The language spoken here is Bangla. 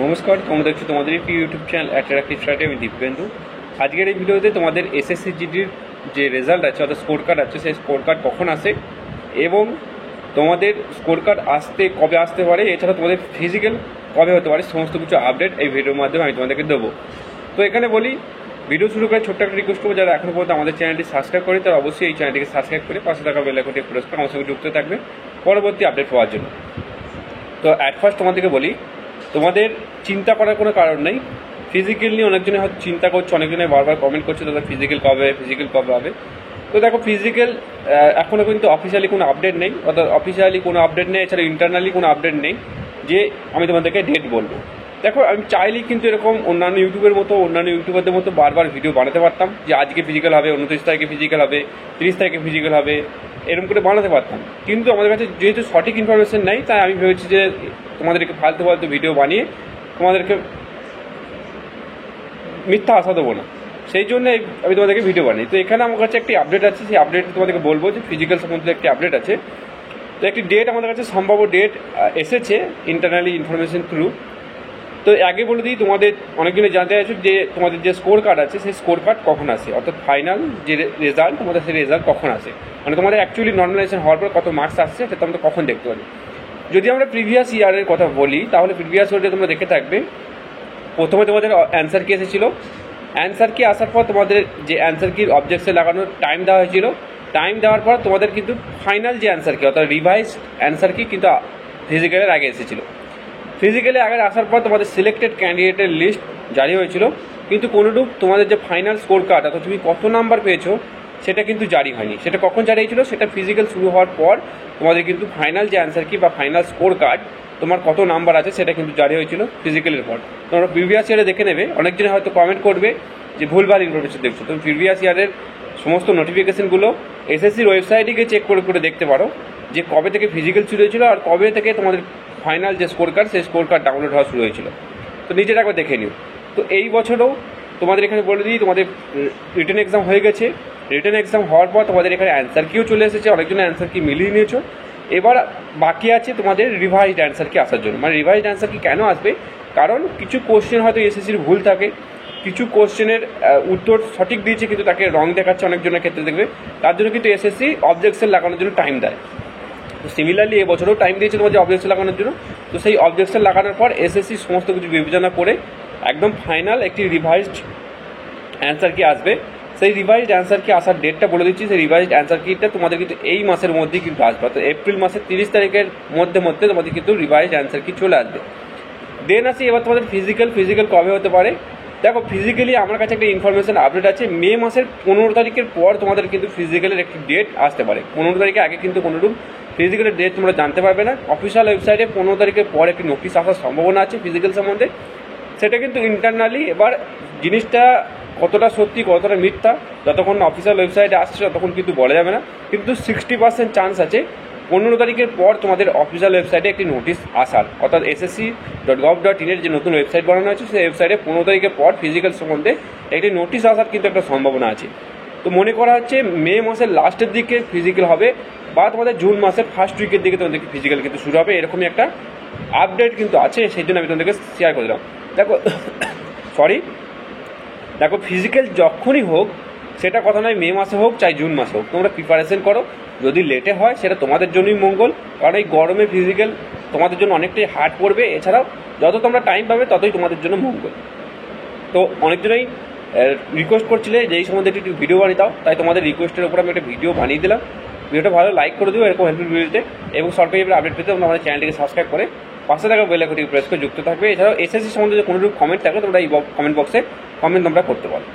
নমস্কার, তোমরা দেখছো তোমাদের একটি ইউটিউব চ্যানেল অ্যাট্রাক্টিভ স্টাডি। আমি দীপেন্দু। আজকের এই ভিডিওতে তোমাদের এসএসসি জিডির যে রেজাল্ট আছে অর্থাৎ স্কোর কার্ড আছে, সেই স্কোর কার্ড কখন আসে এবং তোমাদের স্কোর কার্ড আসতে কবে আসতে পারে, এছাড়া তোমাদের ফিজিক্যাল কবে হতে পারে, সমস্ত কিছু আপডেট এই ভিডিওর মাধ্যমে আমি তোমাদেরকে দেবো। তো এখানে বলি, ভিডিও শুরু করে ছোট্ট একটা রিকোয়েস্ট করবো, যারা এখনো পর্যন্ত আমাদের চ্যানেলটি সাবস্ক্রাইব করে তারা অবশ্যই এই চ্যানেলটিকে সাবস্ক্রাইব করে পাশে থাকা বেল আইকনটি প্রেস করে আমার সঙ্গে যুক্ত থাকবে পরবর্তী আপডেট পাওয়ার জন্য। তো অ্যাট ফার্স্ট তোমাদেরকে বলি, তোমাদের চিন্তা করার কোনো কারণ নেই। ফিজিক্যাল নিয়ে অনেকজনে হয়তো চিন্তা করছে, অনেকজনে বারবার কমেন্ট করছে দাদা ফিজিক্যাল কবে হবে। তো দেখো, ফিজিক্যাল এখনও কিন্তু অফিসিয়ালি কোনো আপডেট নেই, অর্থাৎ অফিসিয়ালি কোনো আপডেট নেই, এছাড়া ইন্টারনালি কোনো আপডেট নেই যে আমি তোমাদেরকে ডেট বলবো। দেখো, আমি চাইলেই কিন্তু এরকম অন্যান্য ইউটিউবারদের মতো বারবার ভিডিও বানাতে পারতাম যে আজকে ফিজিক্যাল হবে, 29 তারিখে ফিজিক্যাল হবে, 30 তারিখে ফিজিক্যাল হবে, এরকম করে বানাতে পারতাম। কিন্তু আমাদের কাছে যেহেতু সঠিক ইনফরমেশন নেই, তাই আমি ভেবেছি যে তোমাদেরকে ফালতু ভিডিও বানিয়ে তোমাদেরকে মিথ্যা আশা দেবো না, সেই জন্য আমি তোমাদেরকে ভিডিও বানাই। তো এখানে আমার কাছে একটি আপডেট আছে, সেই আপডেট তোমাদেরকে বলবো যে ফিজিক্যাল সম্বন্ধে একটি আপডেট আছে। তো একটি ডেট আমাদের কাছে সম্ভাব্য ডেট এসেছে ইন্টারনালি ইনফরমেশন থ্রু। তো আগে বলে দিই, তোমাদের অনেকজনে জানতে চাইছো যে তোমাদের যে স্কোর কার্ড আছে সেই স্কোর কার্ড কখন আসে, অর্থাৎ ফাইনাল যে রেজাল্ট তোমাদের সেই রেজাল্ট কখন আসে, মানে তোমাদের অ্যাকচুয়ালি নর্মালাইজেশন হওয়ার পর কত মার্কস আসছে সেটা তোমরা কখন দেখতে পাবে। যদি আমরা প্রিভিয়াস ইয়ারের কথা বলি, তাহলে প্রিভিয়াস ইয়ারে তোমরা দেখে থাকবে প্রথমে তোমাদের অ্যান্সার কি এসেছিলো, অ্যান্সার কি আসার পর তোমাদের যে অ্যান্সার কির অবজেক্টসে লাগানোর টাইম দেওয়া হয়েছিল, টাইম দেওয়ার পর তোমাদের কিন্তু ফাইনাল যে অ্যান্সার কি অর্থাৎ রিভাইজ অ্যান্সার কি কিন্তু ফিজিক্যালের আগে এসেছিলো। ফিজিক্যালি আগে আসার পর তোমাদের সিলেক্টেড ক্যান্ডিডেটের লিস্ট জারি হয়েছিল, কিন্তু কোনোরূপ তোমাদের যে ফাইনাল স্কোর কার্ড অর্থাৎ তুমি কত নাম্বার পেয়েছো সেটা কিন্তু জারি হয়নি। সেটা কখন জারি হয়েছিল, সেটা ফিজিক্যাল শুরু হওয়ার পর তোমাদের কিন্তু ফাইনাল যে অ্যান্সার কি বা ফাইনাল স্কোর কার্ড তোমার কত নাম্বার আছে সেটা কিন্তু জারি হয়েছিল ফিজিক্যালের পর। তোমরা প্রিভিয়াস ইয়ারে দেখে নেবে, অনেকজনে হয়তো কমেন্ট করবে যে ভুলভাল ইনফরমেশন দেখছো। তুমি প্রিভিয়াস ইয়ারের সমস্ত নোটিফিকেশনগুলো এসএসসির ওয়েবসাইটে গিয়ে চেক করে দেখতে পারো যে কবে থেকে ফিজিক্যাল শুরু হয়েছিল আর কবে থেকে তোমাদের ফাইনাল যে স্কোর কার্ড সেই স্কোর কার্ড ডাউনলোড হওয়া শুরু হয়েছিল। তো নিজের একবার দেখে নিও। তো এই বছরও তোমাদের এখানে বলে দিই, তোমাদের রিটেন এক্সাম হয়ে গেছে। রিটেন এক্সাম হওয়ার পর তোমাদের এখানে অ্যান্সার কিও চলে এসেছে, অনেকজনের অ্যান্সার কি মিলিয়ে নিয়েছো। এবার বাকি আছে তোমাদের রিভাইজড অ্যান্সার কি আসার জন্য। মানে রিভাইজড অ্যান্সার কি কেন আসবে, কারণ কিছু কোশ্চেন হয়তো এসএসসির ভুল থাকে, কিছু কোশ্চেনের উত্তর সঠিক দিয়েছে কিন্তু তাকে রং দেখাচ্ছে অনেকজনের ক্ষেত্রে দেখবে, তার জন্য কিন্তু এসএসসি অবজেকশন লাগানোর জন্য টাইম দেয়। তো সিমিলারলি এবছরও টাইম দিয়েছে তোমাদের অবজেকশন লাগানোর জন্য। তো সেই অবজেকশন লাগানোর পর এসএসসি সমস্ত কিছু বিবেচনা করে একদম ফাইনাল একটি রিভাইজড অ্যান্সার কি আসবে। সেই রিভাইজড অ্যান্সার কি আসার ডেটটা বলে দিচ্ছি। সেই রিভাইজড অ্যান্সার কিটা তোমাদের কিন্তু এই মাসের মধ্যেই কিন্তু আসবে, অর্থাৎ এপ্রিল মাসের 30 তারিখের মধ্যে তোমাদের কিন্তু রিভাইজড অ্যান্সার কি চলে আসবে। দেন আসি এবার তোমাদের ফিজিক্যাল কবে হতে পারে। দেখো, ফিজিক্যালি আমার কাছে একটা ইনফরমেশন আপডেট আছে, মে মাসের 15 তারিখের পর তোমাদের কিন্তু ফিজিক্যালের একটি ডেট আসতে পারে। 15 তারিখে আগে কিন্তু কোনোরূপ ফিজিক্যালের ডেট তোমরা জানতে পারবে না। অফিসিয়াল ওয়েবসাইটে 15 তারিখের পর একটি নোটিশ আসার সম্ভাবনা আছে ফিজিক্যাল সম্বন্ধে। সেটা কিন্তু ইন্টারনালি এবার জিনিসটা কতটা সত্যি কতটা মিথ্যা যতক্ষণ অফিসিয়াল ওয়েবসাইটে আসছে ততক্ষণ কিন্তু বলা যাবে না, কিন্তু 60% চান্স আছে 15 তারিখের পর তোমাদের অফিসিয়াল ওয়েবসাইটে একটি নোটিশ আসার, অর্থাৎ ssc.gov.in এর যে নতুন ওয়েবসাইট বানানো হয়েছে সেই ওয়েবসাইটে 15 তারিখের পর ফিজিক্যাল সম্বন্ধে একটি নোটিশ আসার কিন্তু একটা সম্ভাবনা আছে। তো মনে করা হচ্ছে মে মাসের লাস্টের দিকে ফিজিক্যাল হবে বা তোমাদের জুন মাসের ফার্স্ট উইকের দিকে তোমাদের ফিজিক্যাল কিন্তু শুরু হবে, এরকমই একটা আপডেট কিন্তু আছে, সেই জন্য আমি তোমাদেরকে শেয়ার করে দিলাম। দেখো ফিজিক্যাল যখনই হোক, সেটা কথা নয় মে মাসে হোক চাই জুন মাসে হোক, তোমরা প্রিপারেশন করো। যদি লেটে হয় সেটা তোমাদের জন্যই মঙ্গল, কারণ এই গরমে ফিজিক্যাল তোমাদের জন্য অনেকটাই হার্ড পড়বে। এছাড়াও যত তোমরা টাইম পাবে ততই তোমাদের জন্য মঙ্গল। তো অনেকজনই রিকোয়েস্ট করছিলে যে এই সম্বন্ধে একটি ভিডিও বানিয়ে দাও, তাই তোমাদের রিকোয়েস্টের উপর আমি একটা ভিডিও বানিয়ে দিলাম। ভিডিওটা ভালো লাইক করে দিও এরকম হেল্পফুল ভিডিওতে, এবং সরকারি আপডেট পেতে তোমরা আমাদের চ্যানেলটিকে সাবস্ক্রাইব করে পাশে থাকা বেল আইকনটি প্রেস করে যুক্ত থাকবে। এছাড়াও এসএসসি সম্বন্ধে কোনো কমেন্ট থাকলে তোমরা এই কমেন্ট বক্সে কমেন্ট তোমরা করতে পারো।